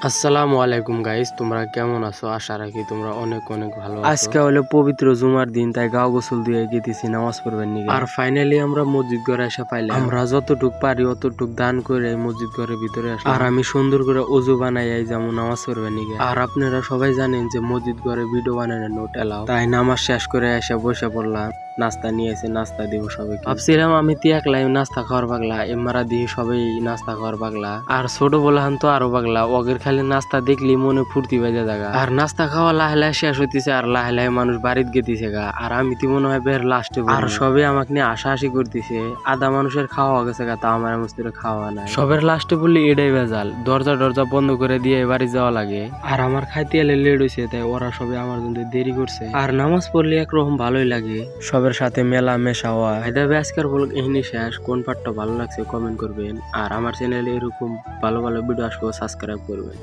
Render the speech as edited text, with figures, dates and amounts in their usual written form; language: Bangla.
আসসালামু আলাইকুম গাইস, তোমরা কেমন আছো? আশা রাখি তোমরা অনেক অনেক ভালো আছো। আজকে হলো পবিত্র জুমার দিন, তাই গাও গোসল দিয়ে গেতেছি নামাজ পড়বেন নিগে। আর ফাইনালি আমরা মসজিদ ঘরে এসে পাইলাম। আমরা যতটুক পারি অতটুক দান করে মসজিদ ঘরের ভিতরে আসলাম। আর আমি সুন্দর করে ওযু বানাই যেমন নামাজ পড়বেন নিগে। আর আপনারা সবাই জানেন যে মসজিদ ঘরে ভিডিও বানানো নোট এলাও, তাই নামাজ শেষ করে এসে বসে পড়লাম। নাস্তা নিয়ে এসে নাস্তা দিব সবাইকে। ভাবছিলাম আমি একলাই নাস্তা খাওয়ার পাগলা, এমারা দিয়ে সবাই নাস্তা খাওয়ার পাগলা। আর ছোট বলাহান তো আরো পাগলা, ওগের খালি নাস্তা দেখলি মনে ফুর্তি বাজে জায়গা। আর নাস্তা খাওয়া লাহে লাহে শেষ হইতেছে, আর লাহে লাহে মানুষ বাড়িতে গেতেছে গা। আর আমি তো মনে হয় বের লাস্টে। আর সবে আমাকে নিয়ে হাসাহাসি করতেছে। আধা মানুষের খাওয়া গেছে গা, তা আমার মস্তির খাওয়া নাই। সবের লাস্টে বললি এটাই বেজাল, দরজা বন্ধ করে দিয়ে বাড়ি যাওয়া লাগে। আর আমার খাইতে এলে লেট হয়েছে, তাই ওরা সবে আমার জন্য দেরি করছে। আর নামাজ পড়লে একরকম ভালোই লাগে, সবের সাথে মেলা মেশা হওয়া। আজকের ব্লগ এখানে শেষ। কোন পার্টটা ভালো লাগছে কমেন্ট করবেন। আর আমার চ্যানেলে এরকম ভালো ভালো ভিডিও আসবো, সাবস্ক্রাইব করবেন।